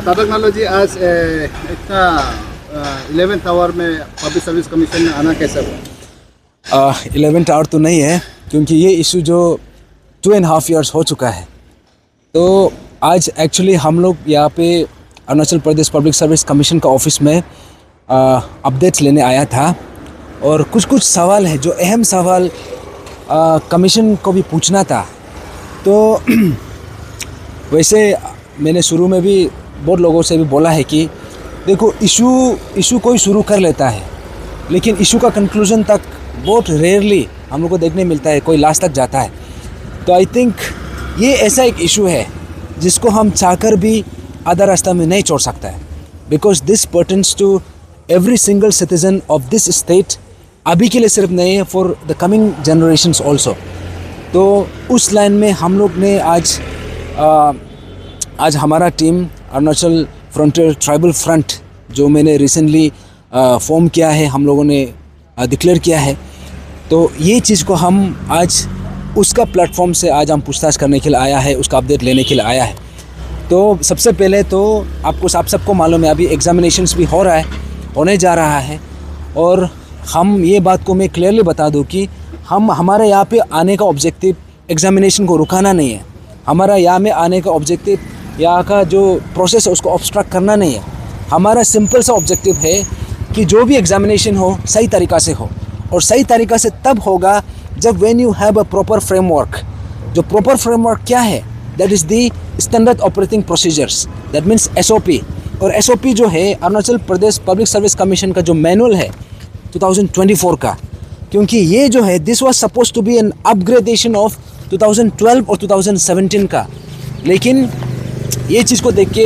तारक नालो जी, आज इतना 11th our में पब्लिक सर्विस कमीशन में आना कैसा हुआ? 11th आवर तो नहीं है, क्योंकि ये इशू जो 2.5 years हो चुका है। तो आज एक्चुअली हम लोग यहाँ पे Arunachal Pradesh public service commission का ऑफिस में अपडेट्स लेने आया था, और कुछ सवाल है जो अहम सवाल कमीशन को भी पूछना था। तो वैसे मैंने शुरू में भी बहुत लोगों से भी बोला है कि देखो, इशू कोई शुरू कर लेता है, लेकिन इशू का कंक्लूजन तक बहुत रेयरली हम लोग को देखने मिलता है, कोई लास्ट तक जाता है। तो आई थिंक ये ऐसा एक इशू है जिसको हम चाहकर भी आधा रास्ता में नहीं छोड़ सकता है, because this pertains to every single citizen of this state. अभी के लिए सिर्फ नहीं है, for the coming generations also. तो उस लाइन में हम लोग ने आज हमारा team Arunachal Frontier Tribal Front, जो मैंने रिसेंटली फॉर्म किया है, हम लोगों ने डिक्लेयर किया है। तो ये चीज़ को हम आज उसका प्लेटफॉर्म से आज हम पूछताछ करने के लिए आया है, उसका अपडेट लेने के लिए आया है। तो सबसे पहले तो आप सबको मालूम है, अभी एग्जामिनेशंस भी हो रहा है, होने जा रहा है। और हम ये बात को मैं क्लियरली बता दूं कि हमारे यहाँ पे आने का ऑब्जेक्टिव एग्जामिनेशन को रुकाना नहीं है। हमारा यहाँ में आने का ऑब्जेक्टिव यहाँ का जो प्रोसेस है उसको ऑब्स्ट्रक्ट करना नहीं है। हमारा सिंपल सा ऑब्जेक्टिव है कि जो भी एग्जामिनेशन हो सही तरीक़ा से हो, और सही तरीक़ा से तब होगा जब when you have a proper framework. जो प्रॉपर फ्रेमवर्क क्या है? That is the standard operating procedures, that means SOP। और SOP जो है Arunachal Pradesh public service commission का जो मैनुअल है 2024 का, क्योंकि ये जो है this was suppose to be an upgradation of 2012 और 2017 का। लेकिन ये चीज़ को देख के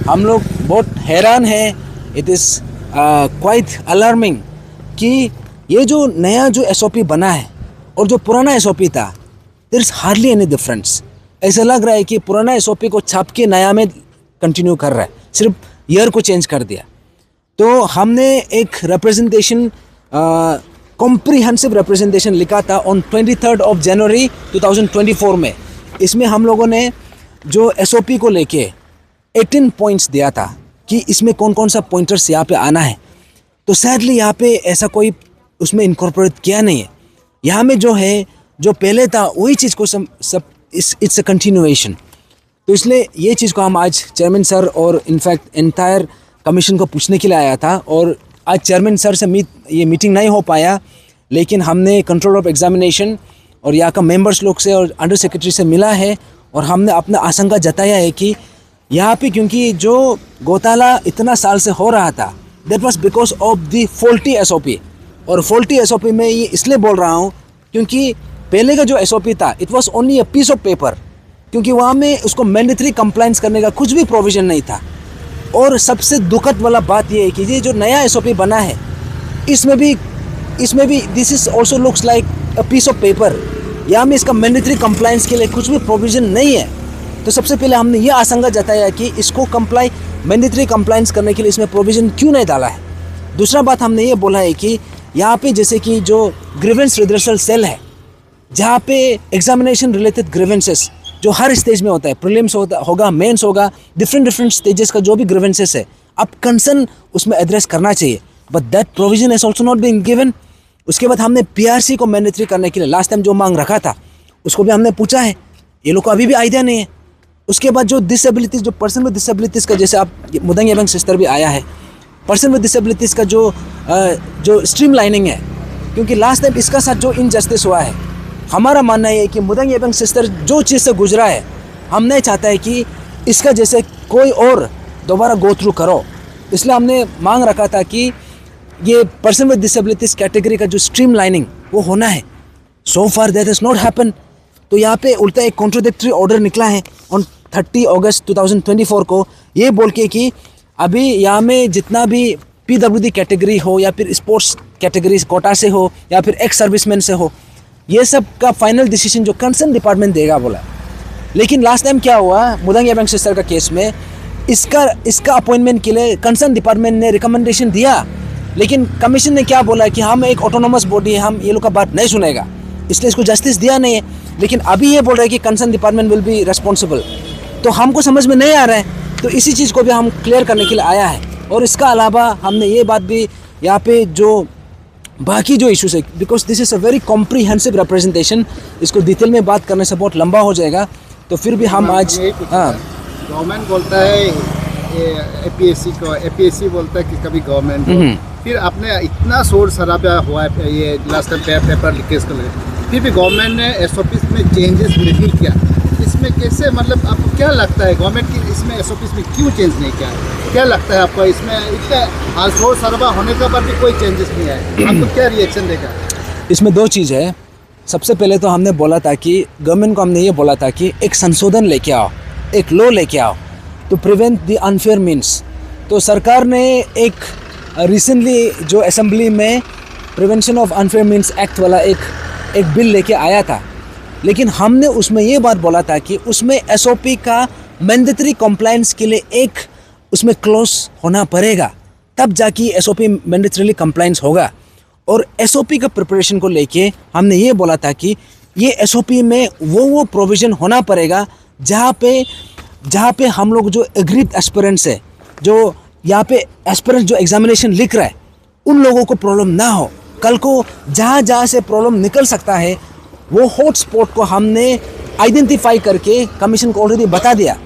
हम लोग बहुत हैरान हैं। इट इज़ क्वाइट अलार्मिंग कि ये जो नया जो SOP बना है और जो पुराना SOP था, there is hardly any difference. ऐसा लग रहा है कि पुराना SOP को छाप के नया में कंटिन्यू कर रहा है, सिर्फ ईयर को चेंज कर दिया। तो हमने एक रिप्रेजेंटेशन, कॉम्प्रिहेंसिव रिप्रेजेंटेशन लिखा था ऑन 23rd of January 2024 में। इसमें हम लोगों ने जो SOP को लेके 18 पॉइंट्स दिया था कि इसमें कौन कौन सा पॉइंटर्स यहाँ पे आना है। तो सैडली यहाँ पे ऐसा कोई उसमें इनकॉर्पोरेट किया नहीं है। यहाँ में जो है, जो पहले था वही चीज़ को सब इट्स अ कंटिन्यूएशन। तो इसलिए ये चीज़ को हम आज चेयरमैन सर और इनफैक्ट एंटायर कमीशन को पूछने के लिए आया था। और आज चेयरमैन सर से ये मीटिंग नहीं हो पाया, लेकिन हमने कंट्रोल ऑफ एग्जामिनेशन और यहाँ का मेंबर्स लोग से और अंडर सेक्रेटरी से मिला है, और हमने अपना आशंका जताया है कि यहाँ पे क्योंकि जो घोटाला इतना साल से हो रहा था, that was because of the faulty SOP। और फॉल्टी SOP में ये इसलिए बोल रहा हूँ क्योंकि पहले का जो SOP था, it was only a piece of paper, क्योंकि वहाँ में उसको मैंडेटरी कंप्लाइंस करने का कुछ भी प्रोविज़न नहीं था। और सबसे दुखद वाला बात ये है कि ये जो नया SOP बना है, इसमें भी this is also looks like a piece of paper. यहाँ में इसका मैंडेटरी कंप्लाइंस के लिए कुछ भी प्रोविज़न नहीं है। तो सबसे पहले हमने ये आशंका जताया कि इसको मैंडेटरी कंप्लाइंस करने के लिए इसमें प्रोविज़न क्यों नहीं डाला है। दूसरा बात हमने ये बोला है कि यहाँ पे जैसे कि जो ग्रीवेंस रिड्रेसल सेल है, जहाँ पे एग्जामिनेशन रिलेटेड ग्रीवेंसेस जो हर स्टेज में होता है, प्रीलिम्स होगा, मेंस होगा, डिफरेंट स्टेजेस का जो भी ग्रीवेंसेस है, अब कंसर्न उसमें एड्रेस करना चाहिए, but that provision has also not been given. उसके बाद हमने PRC को मैंडेटरी करने के लिए लास्ट टाइम जो मांग रखा था, उसको भी हमने पूछा है, ये लोग को अभी भी आइडिया नहीं है। उसके बाद जो डिसेबिलिटीज़, जो पर्सन विद डिसेबिलिटीज़ का, जैसे आप मुदंग एबंग सिस्टर भी आया है, पर्सन विद डिसेबिलिटीज़ का जो स्ट्रीम लाइनिंग है, क्योंकि लास्ट टाइम इसका साथ जो इनजस्टिस हुआ है, हमारा मानना है कि मुदंग एबंग सिस्टर जो चीज़ से गुजरा है, हम नहीं चाहता है कि इसका जैसे कोई और दोबारा गो थ्रू करो। इसलिए हमने मांग रखा था कि ये पर्सन विद डिसेबिलिटीज़ कैटेगरी का जो स्ट्रीम लाइनिंग वो होना है। So far that has not happen. तो यहाँ पे उल्टा एक कॉन्ट्रोडिक्टरी ऑर्डर निकला है ऑन 30 अगस्त 2024 को, ये बोल के कि अभी यहाँ में जितना भी PWD कैटेगरी हो या फिर स्पोर्ट्स कैटेगरी कोटा से हो या फिर एक्स सर्विसमैन से हो, ये सब का फाइनल डिसीजन जो कंसर्न डिपार्टमेंट देगा बोला। लेकिन लास्ट टाइम क्या हुआ मुदंग एबंग सिस्टर का केस में, इसका अपॉइंटमेंट के लिए कंसर्न डिपार्टमेंट ने रिकमेंडेशन दिया, लेकिन कमीशन ने क्या बोला कि हम एक ऑटोनोमस बॉडी है, हम ये लोग का बात नहीं सुनेगा, इसलिए इसको जस्टिस दिया नहीं है। लेकिन अभी ये बोल रहा है कि concern department will be responsible. तो हमको समझ में नहीं आ रहा है तो इसी चीज़ को भी हम क्लियर करने के लिए आया है। और इसका अलावा हमने ये बात भी यहाँ पे जो बाकी जो इश्यूज है, because this is a very comprehensive representation, इसको डिटेल में बात करने से बहुत लंबा हो जाएगा, तो फिर भी हम आज गवर्नमेंट बोलता है एपीएससी बोलता है कि कभी गवर्नमेंट, फिर आपने इतना शोर शराबा हुआ है ये लास्ट टाइम पेपर लीकेज को लेकर, फिर भी गवर्नमेंट ने एसओपी में चेंजेस नहीं किया। इसमें कैसे, मतलब आपको क्या लगता है गवर्नमेंट की इसमें एसओपी में क्यों चेंज नहीं किया? क्या लगता है आपको इसमें इतना शोर शराबा होने के बाद भी कोई चेंजेस नहीं आए, आपको क्या रिएक्शन देगा? इसमें दो चीज़ है। सबसे पहले तो हमने बोला था कि गवर्नमेंट को हमने ये बोला था कि एक संशोधन लेके आओ, एक लॉ लेके आओ to prevent the unfair means. तो सरकार ने एक रिसेंटली जो असेंबली में prevention of unfair means act वाला एक बिल लेके आया था, लेकिन हमने उसमें ये बात बोला था कि उसमें एसओपी का मैंडेटरी कंप्लायंस के लिए एक उसमें क्लॉज होना पड़ेगा, तब जाके एसओपी मैंडेटरीली कंप्लायंस होगा। और एसओपी का प्रिपरेशन को लेके हमने ये बोला था कि ये एसओपी में वो प्रोविज़न होना पड़ेगा जहाँ पे हम लोग जो एग्रीड एस्पिरेंट्स है, जो यहाँ पे एस्पिरेंट जो एग्जामिनेशन लिख रहा है, उन लोगों को प्रॉब्लम ना हो। कल को जहाँ से प्रॉब्लम निकल सकता है वो हॉट स्पॉट को हमने आइडेंटिफाई करके कमीशन को ऑलरेडी बता दिया।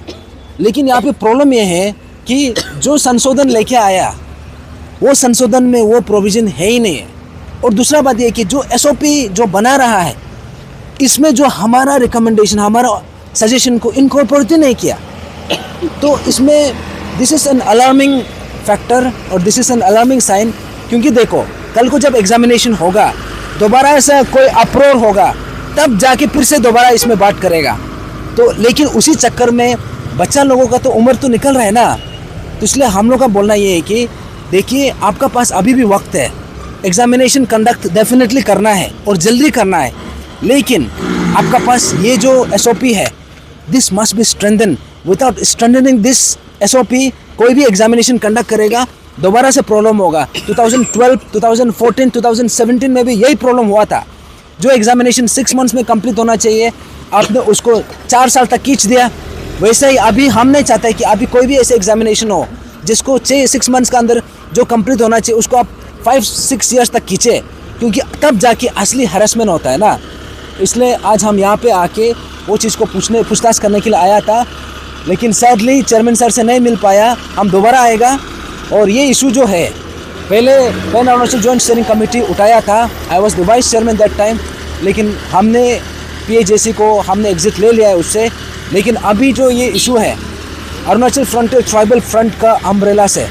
लेकिन यहाँ पे प्रॉब्लम ये है कि जो संशोधन लेके आया वो संशोधन में वो प्रोविज़न है ही नहीं है। और दूसरा बात ये कि जो एसओपी जो बना रहा है इसमें जो हमारा रिकमेंडेशन, हमारा सजेशन को इनकॉर्पोरेट नहीं किया, तो इसमें this is an alarming factor और this is an alarming sign. क्योंकि देखो कल को जब एग्जामिनेशन होगा, दोबारा से कोई अप्रोल होगा, तब जाके फिर से दोबारा इसमें बात करेगा। तो लेकिन उसी चक्कर में बच्चा लोगों का तो उम्र तो निकल रहा है ना, तो इसलिए हम लोग का बोलना ये है कि देखिए आपका पास अभी भी वक्त है, एग्जामिनेशन कंडक्ट डेफिनेटली करना है और जल्दी करना है, लेकिन आपका पास ये जो एसओपी है this must be strengthen. Without strengthening this SOP कोई भी एग्जामिनेशन कंडक्ट करेगा दोबारा से प्रॉब्लम होगा। 2012, 2014, 2017 में भी यही प्रॉब्लम हुआ था। जो एग्जामिनेशन 6 मंथ्स में कंप्लीट होना चाहिए आपने उसको 4 साल तक खींच दिया। वैसे ही अभी हम नहीं चाहते कि अभी कोई भी ऐसे एग्जामिनेशन हो जिसको 6 मंथ्स के अंदर जो कंप्लीट होना चाहिए उसको आप 5-6 ईयर्स तक खींचे, क्योंकि तब जाके असली हैरेसमेंट होता है ना। इसलिए आज हम यहाँ पे आके वो चीज़ को पूछताछ करने के लिए आया था, लेकिन सैडली चेयरमैन सर से नहीं मिल पाया। हम दोबारा आएगा और ये इशू जो है पहले pan Arunachal joint steering committee उठाया था, I was the vice chairman that time, लेकिन हमने पीएजेसी को हमने एग्जिट ले लिया है उससे। लेकिन अभी जो ये इशू है अरुणाचल फ्रंटियर ट्राइबल फ्रंट का अम्ब्रेला से,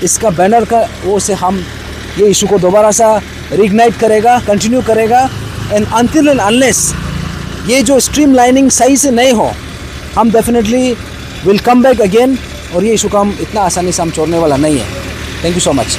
इसका बैनर का वो से हम ये इशू को दोबारा सा रिग्नाइट करेगा, कंटिन्यू करेगा। एंड अनटिल एंड अनलेस ये जो स्ट्रीम लाइनिंग सही से नहीं हो, हम definitely will come back again. और ये इशू का हम इतना आसानी से हम छोड़ने वाला नहीं है। Thank you so much.